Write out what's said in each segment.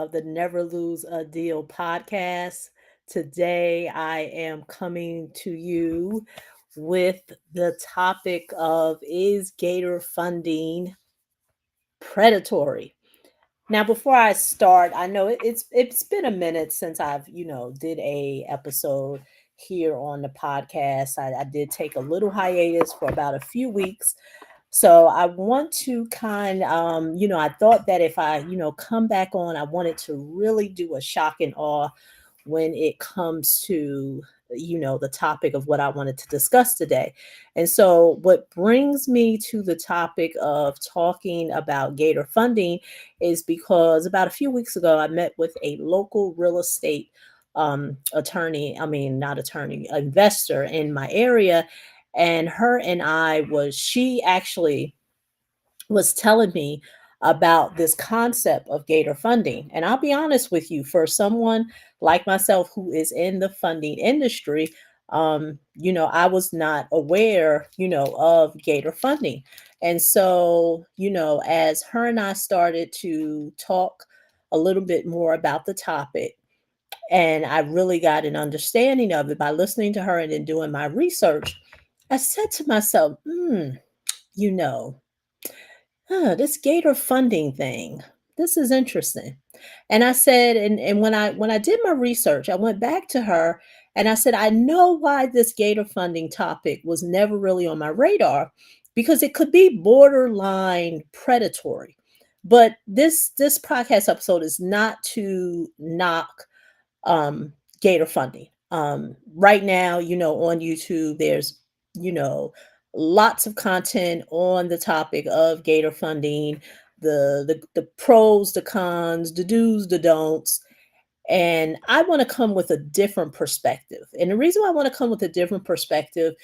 of the Never Lose a Deal podcast. Today, I am coming to you with the topic of is Gator funding predatory? Now, before I start, I know it's been a minute since I've did a episode here on the podcast. I did take a little hiatus for about a few weeks, so I want to I thought that if I, come back on, I wanted to really do a shock and awe when it comes to, the topic of what I wanted to discuss today. And so, what brings me to the topic of talking about Gator funding is because about a few weeks ago, I met with a local real estate attorney, I mean, not attorney, investor in my area. And her and she actually was telling me about this concept of Gator funding. And I'll be honest with you, for someone like myself who is in the funding industry, I was not aware, of Gator funding. And so, as her and I started to talk a little bit more about the topic, and I really got an understanding of it by listening to her and then doing my research, I said to myself, you know, this Gator funding thing, this is interesting. And I said, and when I did my research, I went back to her and I said, I know why this Gator funding topic was never really on my radar, because it could be borderline predatory. But this podcast episode is not to knock um, Gator funding. Right now, on YouTube, there's, you know, lots of content on the topic of Gator funding, the pros, the cons, the do's, the don'ts. And I want to come with a different perspective. And the reason why I want to come with a different perspective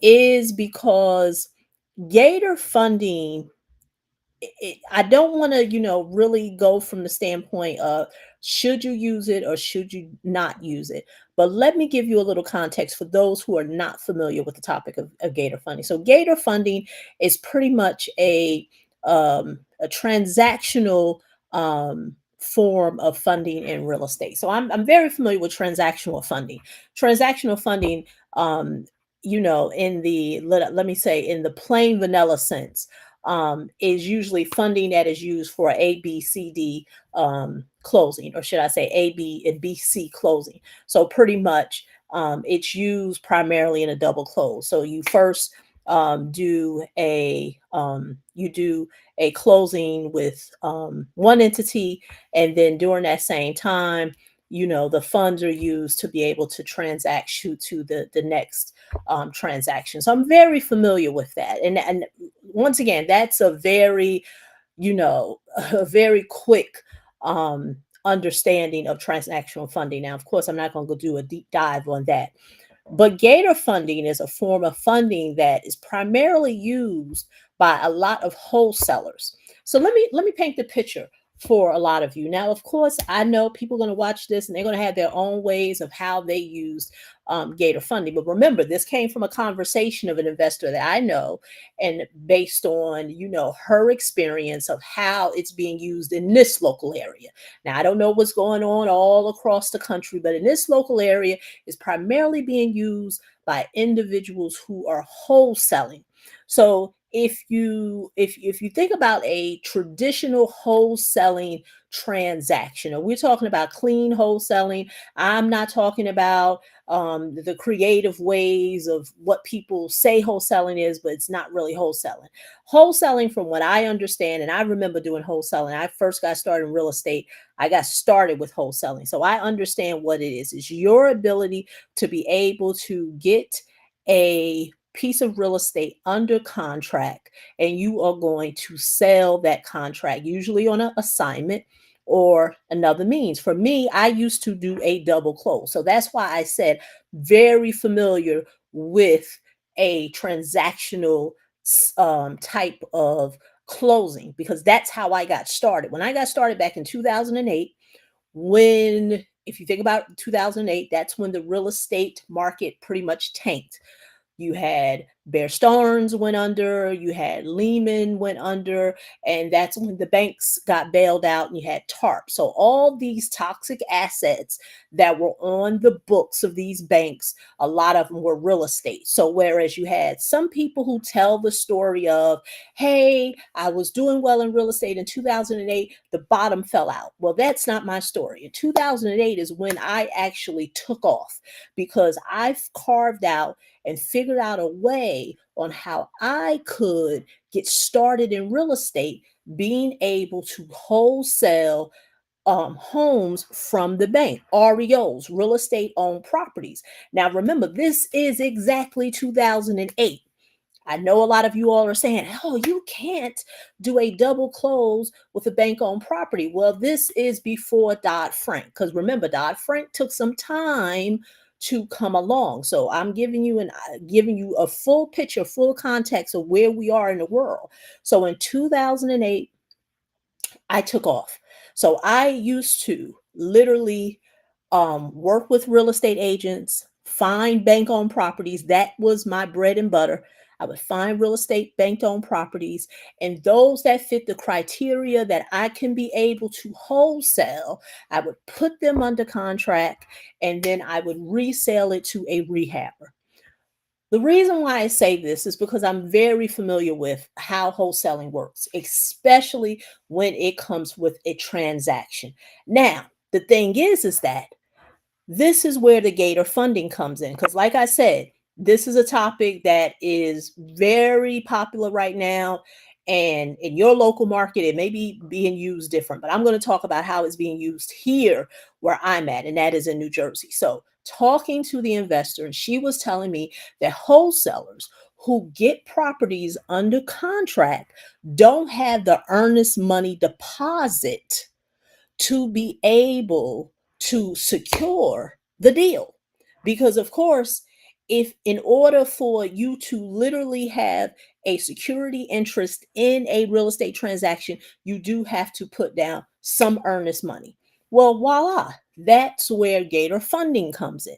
is because Gator funding, I don't want to, really go from the standpoint of should you use it or should you not use it. But let me give you a little context for those who are not familiar with the topic of Gator funding. So, Gator funding is pretty much a transactional form of funding in real estate. So, I'm very familiar with transactional funding. Transactional funding, in let me say, in the plain vanilla sense, is usually funding that is used for A, B, C, D closing, or should I say A, B, and B, C closing. So pretty much it's used primarily in a double close. So you first you do a closing with one entity, and then during that same time, the funds are used to be able to transact to the next transaction. So I'm very familiar with that, and once again, that's a very, a very quick understanding of transactional funding. Now, of course, I'm not going to go do a deep dive on that. But Gator funding is a form of funding that is primarily used by a lot of wholesalers. So let me paint the picture for a lot of you. Now, of course, I know people are going to watch this and they're going to have their own ways of how they use Gator funding. But remember, this came from a conversation of an investor that I know, and based on, her experience of how it's being used in this local area. Now, I don't know what's going on all across the country, but in this local area, it's primarily being used by individuals who are wholesaling. So if you think about a traditional wholesaling transaction, and we're talking about clean wholesaling, I'm not talking about the creative ways of what people say wholesaling is, but it's not really wholesaling. Wholesaling, from what I understand, and I remember doing wholesaling. I first got started in real estate. I got started with wholesaling, so I understand what it is. It's your ability to be able to get a piece of real estate under contract, and you are going to sell that contract, usually on an assignment or another means. For me, I used to do a double close. So that's why I said very familiar with a transactional type of closing, because that's how I got started. When I got started back in 2008, when if you think about 2008, that's when the real estate market pretty much tanked. You had Bear Stearns went under, you had Lehman went under, and that's when the banks got bailed out and you had TARP. So all these toxic assets that were on the books of these banks, a lot of them were real estate. So whereas you had some people who tell the story of, hey, I was doing well in real estate in 2008, the bottom fell out. Well, that's not my story. In 2008 is when I actually took off because I've carved out and figured out a way on how I could get started in real estate, being able to wholesale homes from the bank, REOs, real estate owned properties. Now, remember, this is exactly 2008. I know a lot of you all are saying, oh, you can't do a double close with a bank owned property. Well, this is before Dodd-Frank, because remember, Dodd-Frank took some time to come along. So I'm giving you a full picture, full context of where we are in the world. So in 2008, I took off. So I used to literally work with real estate agents, find bank owned properties. That was my bread and butter. I would find real estate bank owned properties and those that fit the criteria that I can be able to wholesale. I would put them under contract and then I would resell it to a rehabber. The reason why I say this is because I'm very familiar with how wholesaling works, especially when it comes with a transaction. Now, the thing is that this is where the Gator funding comes in. Because, like I said, this is a topic that is very popular right now. And in your local market, it may be being used different, but I'm going to talk about how it's being used here where I'm at, and that is in New Jersey. So, talking to the investor, and she was telling me that wholesalers who get properties under contract don't have the earnest money deposit to be able to secure the deal. Because, of course, if in order for you to literally have a security interest in a real estate transaction, you do have to put down some earnest money. Well, voila, that's where Gator funding comes in.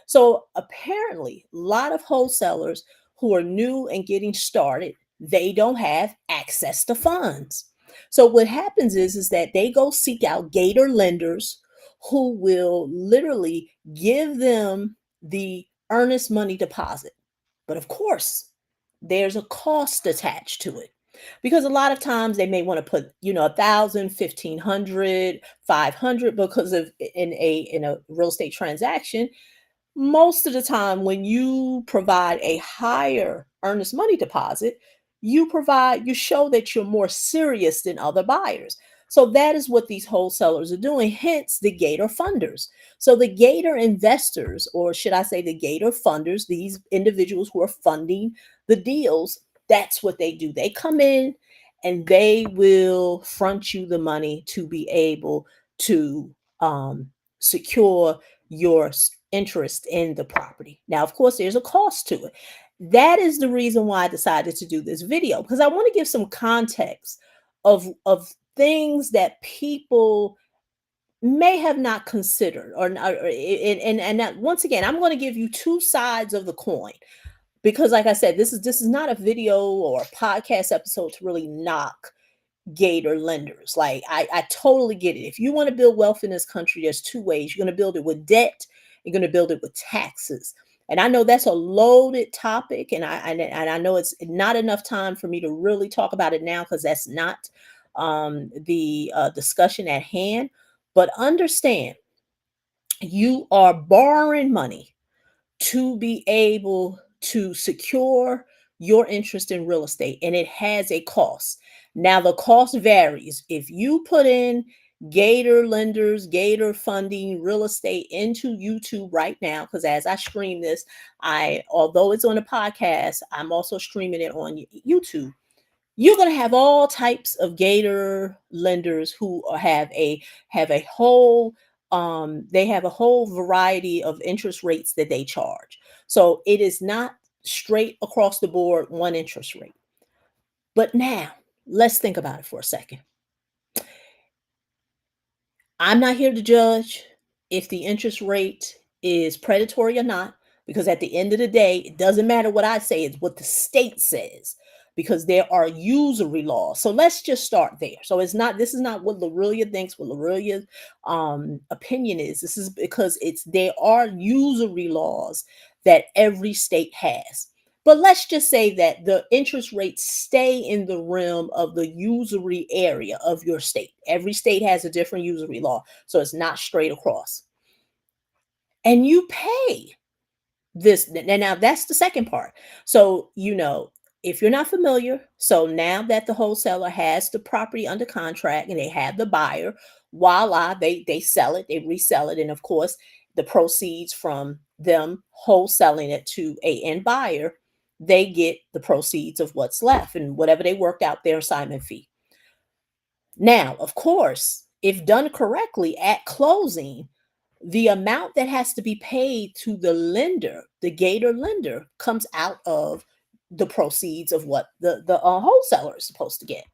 So apparently, a lot of wholesalers who are new and getting started, they don't have access to funds. So what happens is that they go seek out Gator lenders who will literally give them the earnest money deposit. But of course, there's a cost attached to it. Because a lot of times they may want to put, 1,000, 1,500, 500 because of in a real estate transaction, most of the time when you provide a higher earnest money deposit, you show that you're more serious than other buyers. So that is what these wholesalers are doing, hence the Gator funders. So the Gator investors, or should I say the Gator funders, these individuals who are funding the deals, that's what they do. They come in and they will front you the money to be able to secure your interest in the property. Now, of course, there's a cost to it. That is the reason why I decided to do this video, because I want to give some context of things that people may have not considered or not, and that, once again, I'm going to give you two sides of the coin because like I said, this is not a video or a podcast episode to really knock Gator lenders. Like I totally get it. If you want to build wealth in this country, there's two ways. You're going to build it with debt. You're going to build it with taxes. And I know that's a loaded topic, and I know it's not enough time for me to really talk about it now because that's not the discussion at hand. But understand, you are borrowing money to be able to secure your interest in real estate, and it has a cost. Now the cost varies. If you put in Gator lenders, Gator funding real estate into YouTube right now, because as I stream this, although it's on a podcast, I'm also streaming it on YouTube. You're going to have all types of Gator lenders who have a whole they have a whole variety of interest rates that they charge. So it is not straight across the board one interest rate. But now let's think about it for a second. I'm not here to judge if the interest rate is predatory or not. because at the end of the day, it doesn't matter what I say, it's what the state says, because there are usury laws. So let's just start there. So this is not what Lorelia thinks, what Lorelia's opinion is. This is because there are usury laws that every state has. But let's just say that the interest rates stay in the realm of the usury area of your state. Every state has a different usury law, so it's not straight across. And you pay this. And now that's the second part. So, if you're not familiar, so now that the wholesaler has the property under contract and they have the buyer, voila, they sell it, they resell it. And of course, the proceeds from them wholesaling it to a end buyer, they get the proceeds of what's left and whatever they worked out their assignment fee. Now, of course, if done correctly at closing, the amount that has to be paid to the lender, the Gator lender, comes out of the proceeds of what the wholesaler is supposed to get.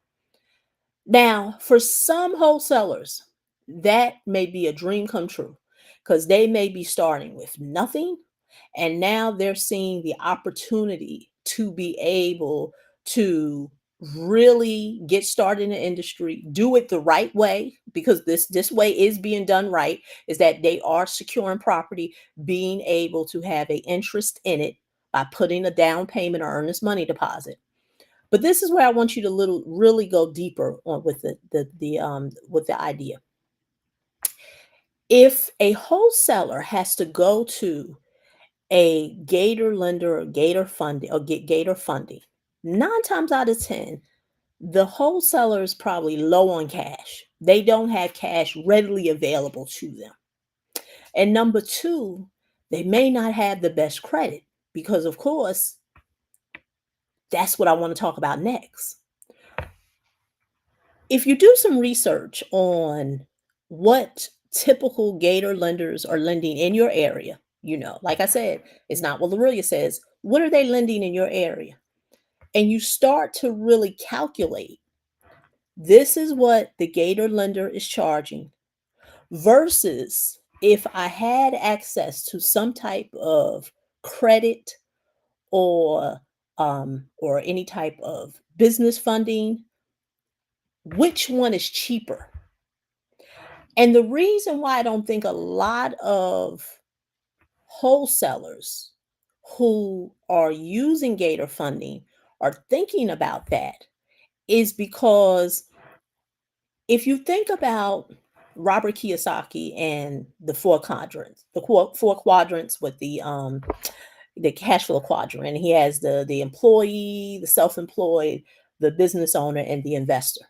Now, for some wholesalers, that may be a dream come true because they may be starting with nothing, and now they're seeing the opportunity to be able to really get started in the industry, do it the right way, because this way is being done right, is that they are securing property, being able to have an interest in it by putting a down payment or earnest money deposit. But this is where I want you to really go deeper on with the idea. If a wholesaler has to go to a Gator lender or Gator funding or get Gator funding, 9 times out of 10, the wholesaler is probably low on cash. They don't have cash readily available to them. And number two, they may not have the best credit because, of course, that's what I want to talk about next. If you do some research on what typical Gator lenders are lending in your area, like I said, it's not what Lorelia says. What are they lending in your area? And you start to really calculate, this is what the Gator lender is charging versus if I had access to some type of credit or any type of business funding, which one is cheaper? And the reason why I don't think a lot of wholesalers who are using Gator funding are thinking about that is because if you think about Robert Kiyosaki and the four quadrants with the cash flow quadrant, and he has the employee, the self-employed, the business owner, and the investor.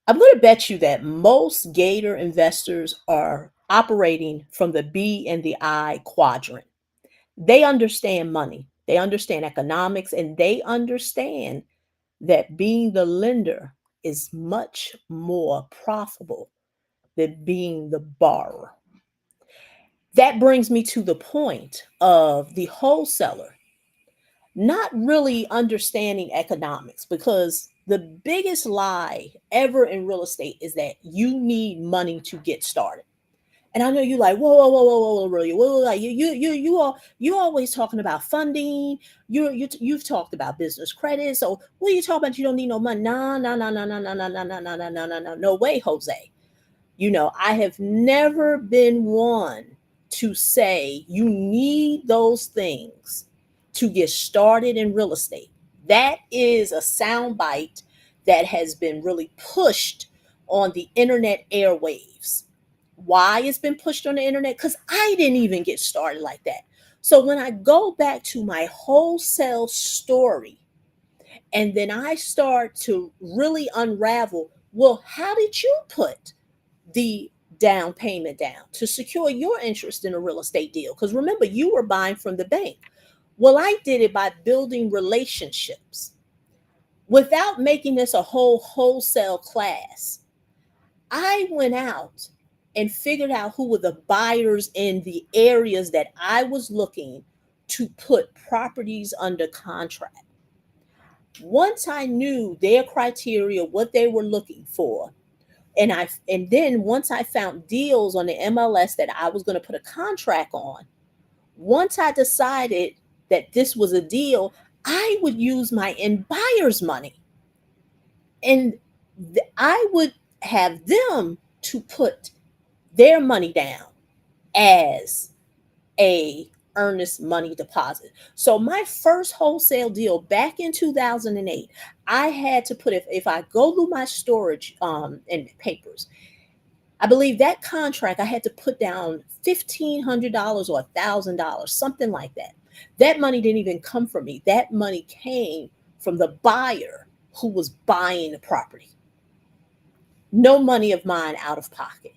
I'm going to bet you that most Gator investors are operating from the B and the I quadrant. They understand money, they understand economics, and they understand that being the lender is much more profitable than being the borrower. That brings me to the point of the wholesaler not really understanding economics, because the biggest lie ever in real estate is that you need money to get started. And I know you're like, whoa, whoa, whoa, whoa, whoa, really, whoa, whoa, you always talking about funding. You've talked about business credit. So what are you talking about? You don't need no money. No, no, no, no, no, no, no, no, no, no, no, no, no, no, no way, Jose. I have never been one to say you need those things to get started in real estate. That is a soundbite that has been really pushed on the internet airwaves. Why it's been pushed on the internet? Because I didn't even get started like that. So when I go back to my wholesale story and then I start to really unravel, well, how did you put the down payment down to secure your interest in a real estate deal? Because remember, you were buying from the bank. Well, I did it by building relationships. Without making this a whole wholesale class, I went out and figured out who were the buyers in the areas that I was looking to put properties under contract. Once I knew their criteria, what they were looking for, and then once I found deals on the MLS that I was going to put a contract on, Once I decided that this was a deal, I would use my end buyer's money, and I would have them to put their money down as a earnest money deposit. So my first wholesale deal back in 2008, I had to put, if I go through my storage and papers, I believe that contract I had to put down $1,500 or $1,000, something like that. That money didn't even come from me. That money came from the buyer who was buying the property. No money of mine out of pocket,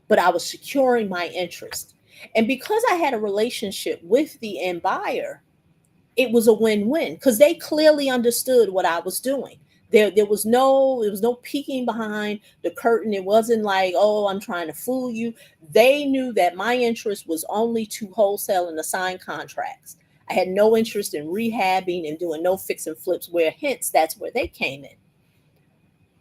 but I was securing my interest. And because I had a relationship with the end buyer, it was a win-win because they clearly understood what I was doing. There was no peeking behind the curtain. It wasn't like, oh, I'm trying to fool you. They knew that my interest was only to wholesale and assign contracts. I had no interest in rehabbing and doing no fix and flips, where hence that's where they came in.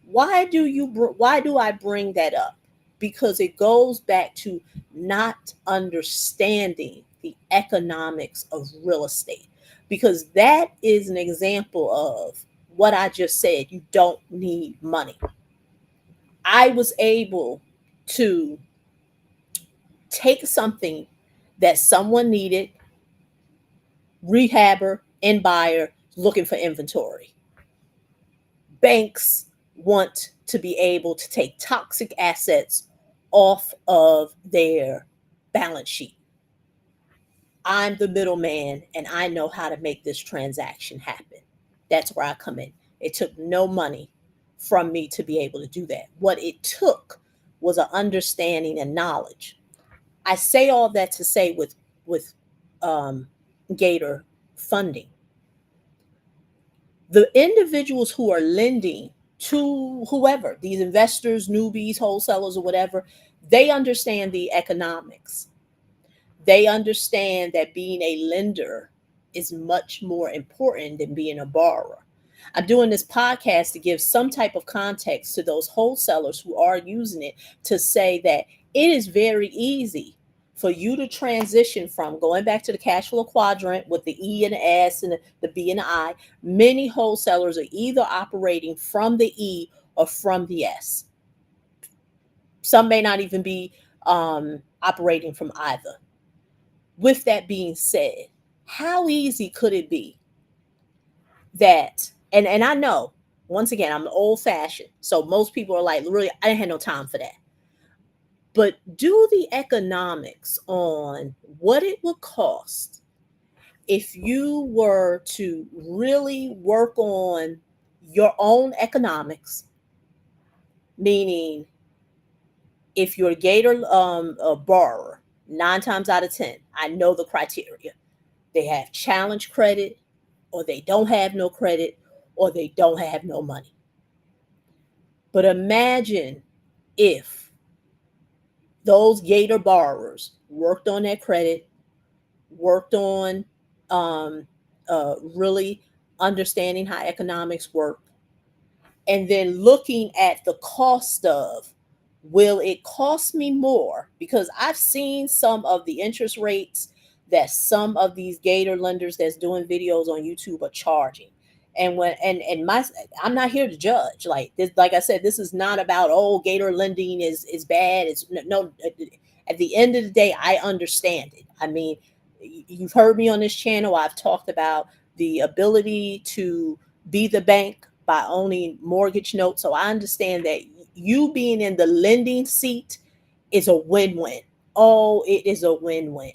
Why do I bring that up? Because it goes back to not understanding the economics of real estate, because that is an example of what I just said. You don't need money. I was able to take something that someone needed, rehabber and buyer looking for inventory. Banks want to be able to take toxic assets off of their balance sheet. I'm the middleman and I know how to make this transaction happen. That's where I come in. It took no money from me to be able to do that. What it took was an understanding and knowledge. I say all that to say with um, Gator funding, the individuals who are lending to whoever, these investors, newbies, wholesalers, or whatever, they understand the economics. They understand that being a lender is much more important than being a borrower. I'm doing this podcast to give some type of context to those wholesalers who are using it, to say that it is very easy for you to transition from going back to the cash flow quadrant with the E and the S and the B and the I. Many wholesalers are either operating from the E or from the S. Some may not even be operating from either. With that being said, how easy could it be that, and I know, once again, I'm old fashioned, so most people are like, really, I didn't have no time for that. But do the economics on what it would cost if you were to really work on your own economics, meaning if you're a Gator a borrower, 9 times out of 10, I know the criteria. They have challenge credit, or they don't have no credit, or they don't have no money. But imagine if those Gator borrowers worked on their credit, worked on really understanding how economics work, and then looking at the cost of, will it cost me more? Because I've seen some of the interest rates that some of these Gator lenders that's doing videos on YouTube are charging. And when and my I'm not here to judge. Like this, like I said, this is not about, oh, Gator lending is bad. It's no, at the end of the day, I understand it. I mean, you've heard me on this channel. I've talked about the ability to be the bank by owning mortgage notes. So I understand that you being in the lending seat is a win-win. Oh, it is a win-win.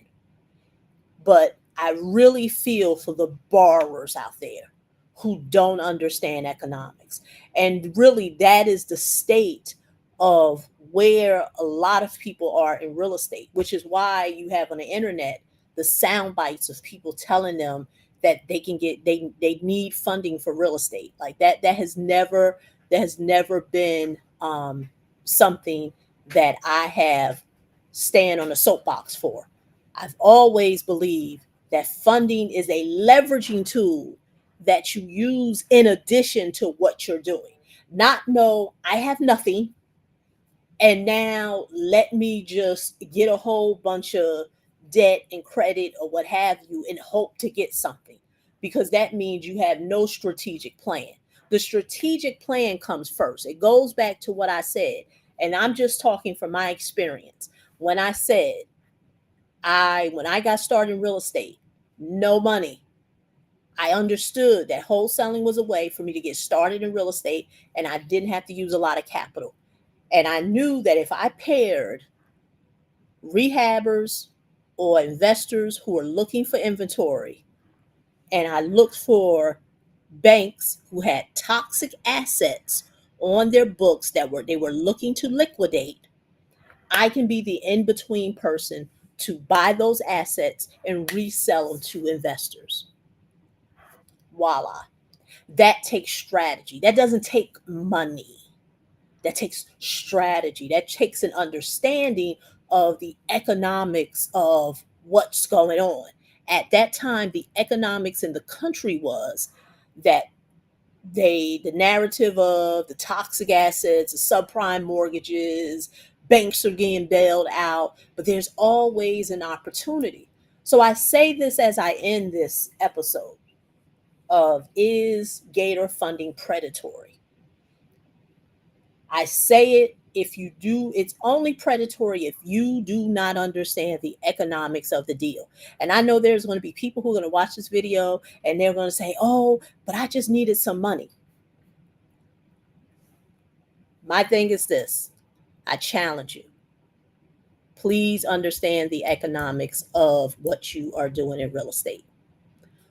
But I really feel for the borrowers out there who don't understand economics. And really, that is the state of where a lot of people are in real estate, which is why you have on the internet the sound bites of people telling them that they need funding for real estate. Like that has never been something that I have stand on a soapbox for. I've always believed that funding is a leveraging tool that you use in addition to what you're doing. Not, no, I have nothing, and now let me just get a whole bunch of debt and credit or what have you and hope to get something, because that means you have no strategic plan. The strategic plan comes first. It goes back to what I said, and I'm just talking from my experience. When I said when I got started in real estate, no money, I understood that wholesaling was a way for me to get started in real estate and I didn't have to use a lot of capital. And I knew that if I paired rehabbers or investors who are looking for inventory, and I looked for banks who had toxic assets on their books that they were looking to liquidate, I can be the in-between person to buy those assets and resell them to investors. Voila. That takes strategy. That doesn't take money. That takes strategy. That takes an understanding of the economics of what's going on. At that time, the economics in the country was that the narrative of the toxic assets, the subprime mortgages, banks are getting bailed out, but there's always an opportunity. So I say this as I end this episode of Is Gator Funding Predatory? I say it, if you do, it's only predatory if you do not understand the economics of the deal. And I know there's going to be people who are going to watch this video and they're going to say, oh, but I just needed some money. My thing is this: I challenge you. Please understand the economics of what you are doing in real estate.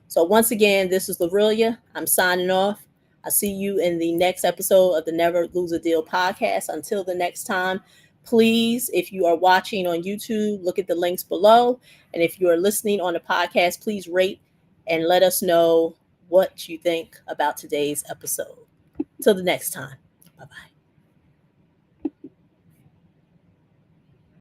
So once again, this is Lorelia. I'm signing off. I'll see you in the next episode of the Never Lose a Deal podcast. Until the next time, please, if you are watching on YouTube, look at the links below. And if you are listening on the podcast, please rate and let us know what you think about today's episode. Till the next time. Bye-bye.